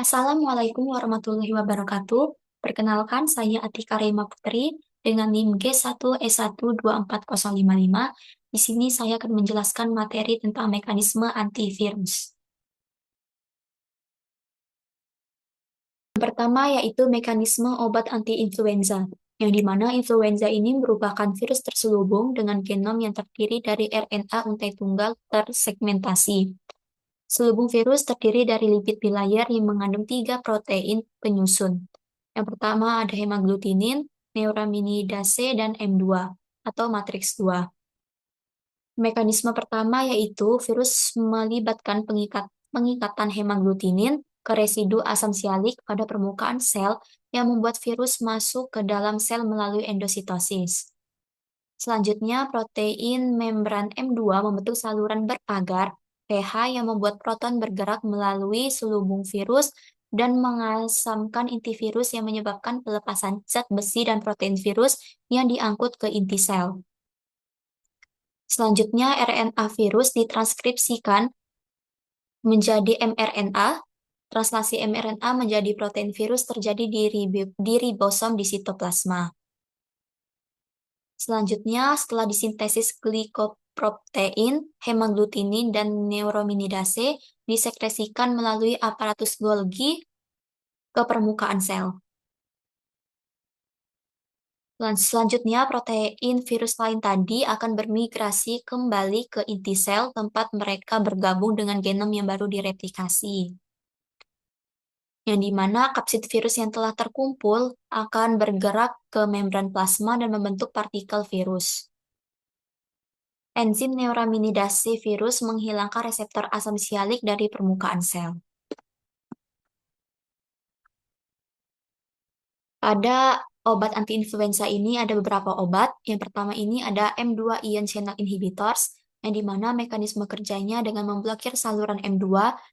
Assalamualaikum warahmatullahi wabarakatuh. Perkenalkan, saya Atika Rema Putri dengan NIM G1E1240055. Di sini saya akan menjelaskan materi tentang mekanisme antivirus. Yang pertama yaitu mekanisme obat anti-influenza, yang dimana influenza ini merupakan virus terselubung dengan genom yang terdiri dari RNA untai tunggal tersegmentasi. Selubung virus terdiri dari lipid bilayer yang mengandung tiga protein penyusun. Yang pertama ada hemaglutinin, neuraminidase, dan M2 atau matriks 2. Mekanisme pertama yaitu virus melibatkan pengikatan hemaglutinin ke residu asam sialik pada permukaan sel yang membuat virus masuk ke dalam sel melalui endositosis. Selanjutnya, protein membran M2 membentuk saluran berpagar pH yang membuat proton bergerak melalui selubung virus dan mengasamkan inti virus yang menyebabkan pelepasan zat besi dan protein virus yang diangkut ke inti sel. Selanjutnya, RNA virus ditranskripsikan menjadi mRNA. Translasi mRNA menjadi protein virus terjadi di ribosom di sitoplasma. Selanjutnya, setelah disintesis glikoprotein, hemaglutinin, dan neuraminidase disekresikan melalui aparatus Golgi ke permukaan sel. Selanjutnya, protein virus lain tadi akan bermigrasi kembali ke inti sel tempat mereka bergabung dengan genom yang baru direplikasi. Yang dimana kapsid virus yang telah terkumpul akan bergerak ke membran plasma dan membentuk partikel virus. Enzim neuraminidase virus menghilangkan reseptor asam sialik dari permukaan sel. Pada obat anti-influenza ini ada beberapa obat. Yang pertama ini ada M2 ion channel inhibitors, yang dimana mekanisme kerjanya dengan memblokir saluran M2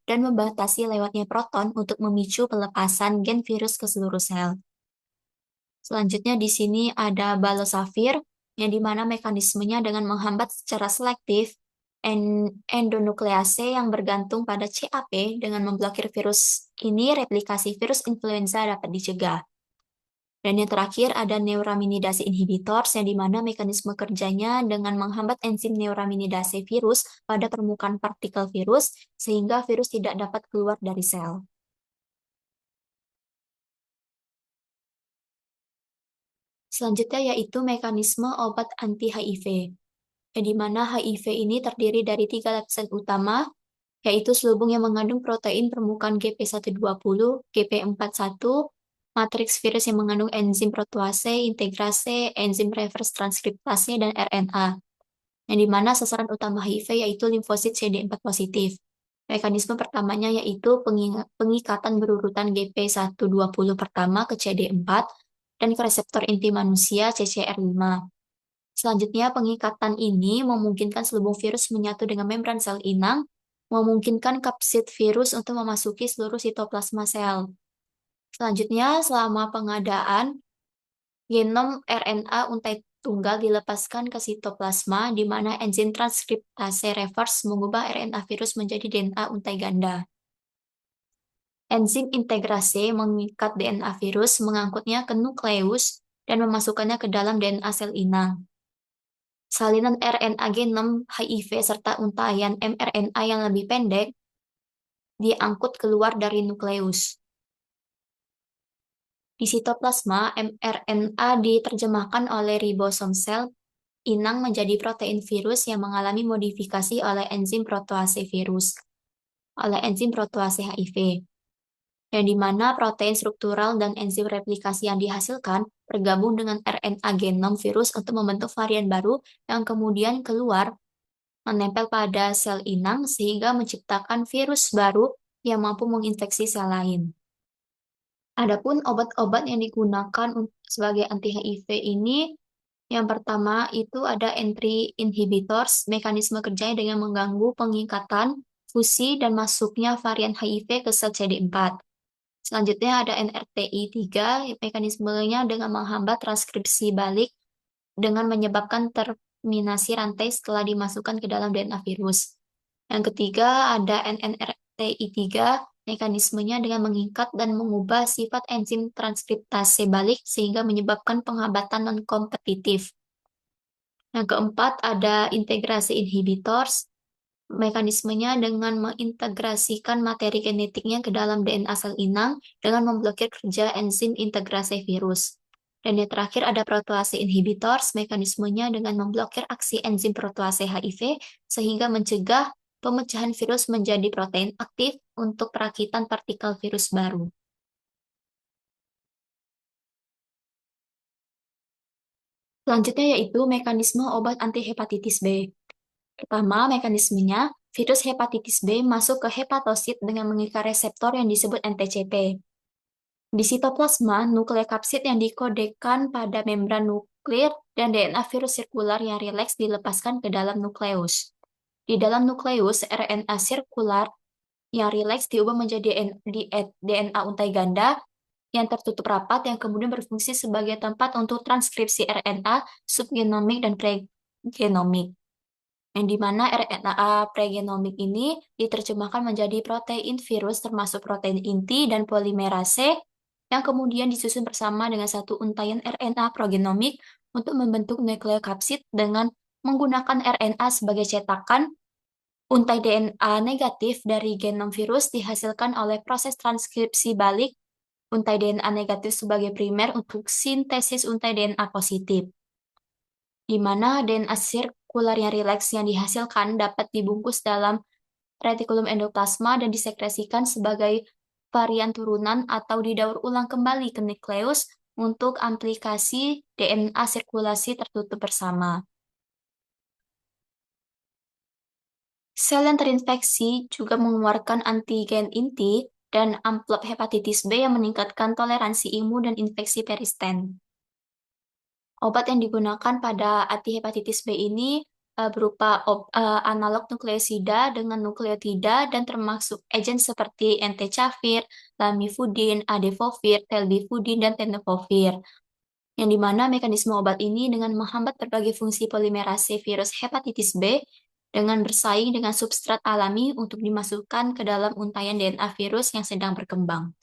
dan membatasi lewatnya proton untuk memicu pelepasan gen virus ke seluruh sel. Selanjutnya di sini ada balosavir, yang dimana mekanismenya dengan menghambat secara selektif endonuklease yang bergantung pada CAP. Dengan memblokir virus ini, replikasi virus influenza dapat dicegah. Dan yang terakhir ada neuraminidase inhibitors, yang dimana mekanisme kerjanya dengan menghambat enzim neuraminidase virus pada permukaan partikel virus, sehingga virus tidak dapat keluar dari sel. Selanjutnya yaitu mekanisme obat anti-HIV, di mana HIV ini terdiri dari tiga lapisan utama, yaitu selubung yang mengandung protein permukaan GP120, GP41, matriks virus yang mengandung enzim protease, integrase, enzim reverse transkriptase, dan RNA. Yang dimana sasaran utama HIV yaitu limfosit CD4 positif. Mekanisme pertamanya yaitu pengikatan berurutan GP120 pertama ke CD4 dan ke reseptor inti manusia CCR5. Selanjutnya, pengikatan ini memungkinkan selubung virus menyatu dengan membran sel inang, memungkinkan kapsid virus untuk memasuki seluruh sitoplasma sel. Selanjutnya, selama pengadaan, genom RNA untai tunggal dilepaskan ke sitoplasma, di mana enzim transkriptase reverse mengubah RNA virus menjadi DNA untai ganda. Enzim integrase mengikat DNA virus, mengangkutnya ke nukleus, dan memasukkannya ke dalam DNA sel inang. Salinan RNA genom HIV serta untaian mRNA yang lebih pendek diangkut keluar dari nukleus. Di sitoplasma, mRNA diterjemahkan oleh ribosom sel inang menjadi protein virus yang mengalami modifikasi oleh enzim protease HIV, yang dimana protein struktural dan enzim replikasi yang dihasilkan bergabung dengan RNA genom virus untuk membentuk varian baru yang kemudian keluar menempel pada sel inang sehingga menciptakan virus baru yang mampu menginfeksi sel lain. Adapun obat-obat yang digunakan sebagai anti-HIV ini, yang pertama itu ada entry inhibitors, mekanisme kerjanya dengan mengganggu pengikatan, fusi, dan masuknya varian HIV ke sel CD4. Selanjutnya ada NRTI3, mekanismenya dengan menghambat transkripsi balik dengan menyebabkan terminasi rantai setelah dimasukkan ke dalam DNA virus. Yang ketiga ada NNRTI3, Mekanismenya dengan mengikat dan mengubah sifat enzim transkriptase balik sehingga menyebabkan penghambatan non-kompetitif. Yang keempat ada integrasi inhibitors. Mekanismenya dengan mengintegrasikan materi genetiknya ke dalam DNA sel inang dengan memblokir kerja enzim integrasi virus. Dan yang terakhir ada protease inhibitors, mekanismenya dengan memblokir aksi enzim protease HIV sehingga mencegah pemecahan virus menjadi protein aktif untuk perakitan partikel virus baru. Selanjutnya yaitu mekanisme obat anti-hepatitis B. Pertama, mekanismenya, virus hepatitis B masuk ke hepatosit dengan mengikat reseptor yang disebut NTCP. Di sitoplasma, nukleokapsid yang dikodekan pada membran nuklir dan DNA virus sirkular yang rileks dilepaskan ke dalam nukleus. Di dalam nukleus, RNA sirkular yang rileks diubah menjadi DNA untai ganda yang tertutup rapat yang kemudian berfungsi sebagai tempat untuk transkripsi RNA subgenomik dan pregenomik, yang dimana RNA pregenomik ini diterjemahkan menjadi protein virus termasuk protein inti dan polimerase yang kemudian disusun bersama dengan satu untaian RNA progenomik untuk membentuk nukleokapsid dengan menggunakan RNA sebagai cetakan. Untai DNA negatif dari genom virus dihasilkan oleh proses transkripsi balik untai DNA negatif sebagai primer untuk sintesis untai DNA positif, di mana DNA sirkular yang rileks yang dihasilkan dapat dibungkus dalam retikulum endoplasma dan disekresikan sebagai varian turunan atau didaur ulang kembali ke nukleus untuk aplikasi DNA sirkulasi tertutup bersama. Sel yang terinfeksi juga mengeluarkan antigen inti dan amplop hepatitis B yang meningkatkan toleransi imun dan infeksi persisten. Obat yang digunakan pada antihepatitis B ini berupa analog nukleosida dengan nukleotida dan termasuk agen seperti entecavir, lamivudin, adefovir, telbifudin, dan tenofovir. Yang dimana mekanisme obat ini dengan menghambat berbagai fungsi polimerase virus hepatitis B dengan bersaing dengan substrat alami untuk dimasukkan ke dalam untaian DNA virus yang sedang berkembang.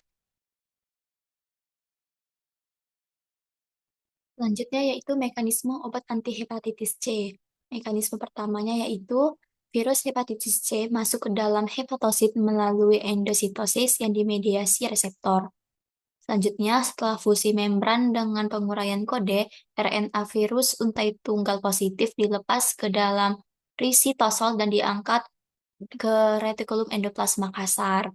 Selanjutnya yaitu mekanisme obat antihepatitis C. Mekanisme pertamanya yaitu virus hepatitis C masuk ke dalam hepatosit melalui endositosis yang dimediasi reseptor. Selanjutnya, setelah fusi membran dengan penguraian kode, RNA virus untai tunggal positif dilepas ke dalam risitosol dan diangkat ke retikulum endoplasma kasar.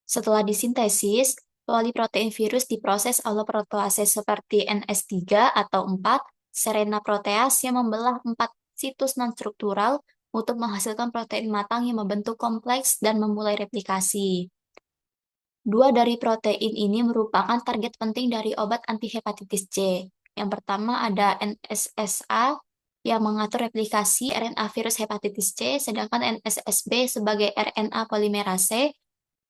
Setelah disintesis, poliprotein virus diproses oleh protease seperti NS3 atau 4 serina protease yang membelah 4 situs non-struktural untuk menghasilkan protein matang yang membentuk kompleks dan memulai replikasi. Dua dari protein ini merupakan target penting dari obat antihepatitis C. Yang pertama ada NSSA yang mengatur replikasi RNA virus hepatitis C, sedangkan NSSB sebagai RNA polimerase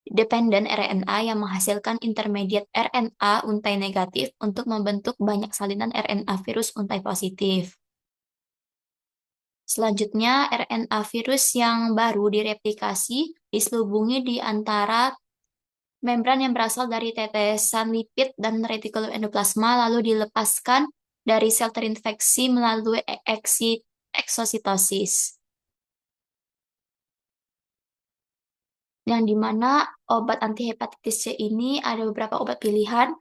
dependent RNA yang menghasilkan intermediate RNA untai negatif untuk membentuk banyak salinan RNA virus untai positif. Selanjutnya, RNA virus yang baru direplikasi diselubungi di antara membran yang berasal dari tetesan lipid dan retikulum endoplasma lalu dilepaskan dari sel terinfeksi melalui eksositosis. Yang dimana obat antihepatitis C ini ada beberapa obat pilihan.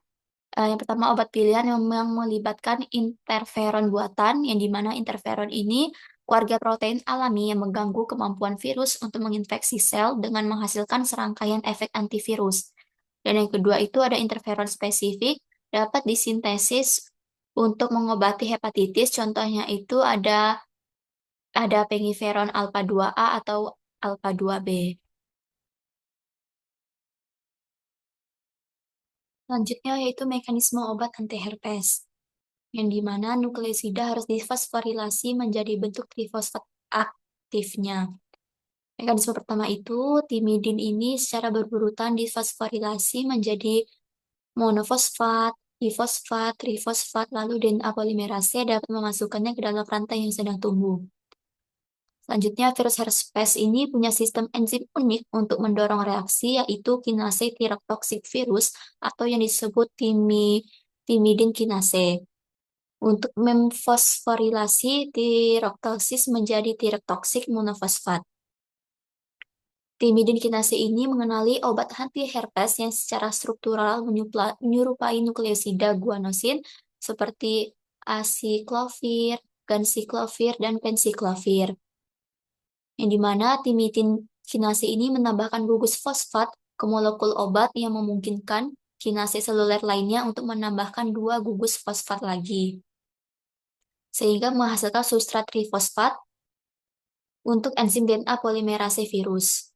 Yang pertama obat pilihan yang melibatkan interferon buatan, yang dimana interferon ini keluarga protein alami yang mengganggu kemampuan virus untuk menginfeksi sel dengan menghasilkan serangkaian efek antivirus. Dan yang kedua itu ada interferon spesifik, dapat disintesis untuk mengobati hepatitis, contohnya itu ada pengiferon alpha 2A atau alpha 2B. Selanjutnya yaitu mekanisme obat anti-herpes, yang dimana nukleosida harus difosforilasi menjadi bentuk trifosfat aktifnya. Mekanisme pertama itu, timidin ini secara berurutan difosforilasi menjadi monofosfat, difosfat, trifosfat, lalu DNA polimerase dapat memasukkannya ke dalam rantai yang sedang tumbuh. Selanjutnya, virus herpes ini punya sistem enzim unik untuk mendorong reaksi, yaitu kinase tirotoksik virus atau yang disebut timidin kinase. Untuk memfosforilasi tiroktosis menjadi tirotoksik monofosfat. Timidin kinase ini mengenali obat anti herpes yang secara struktural menyerupai nukleosida guanosin seperti asiklovir, ganciclovir, dan penciclovir. Yang dimana timidin kinase ini menambahkan gugus fosfat ke molekul obat yang memungkinkan kinase seluler lainnya untuk menambahkan 2 gugus fosfat lagi, sehingga menghasilkan substrat trifosfat untuk enzim DNA polimerase virus.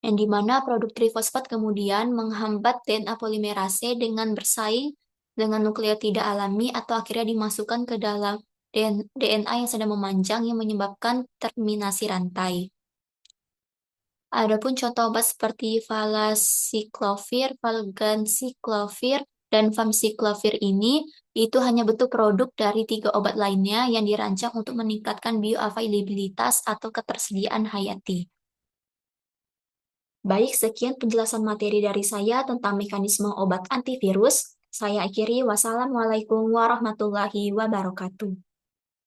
Yang dimana produk trifosfat kemudian menghambat DNA polimerase dengan bersaing dengan nukleotida alami atau akhirnya dimasukkan ke dalam DNA yang sedang memanjang yang menyebabkan terminasi rantai. Adapun contoh obat seperti valacyclovir, valganciclovir, dan famciclovir ini itu hanya bentuk produk dari 3 obat lainnya yang dirancang untuk meningkatkan bioavailabilitas atau ketersediaan hayati. Baik, sekian penjelasan materi dari saya tentang mekanisme obat antivirus. Saya akhiri, wassalamualaikum warahmatullahi wabarakatuh.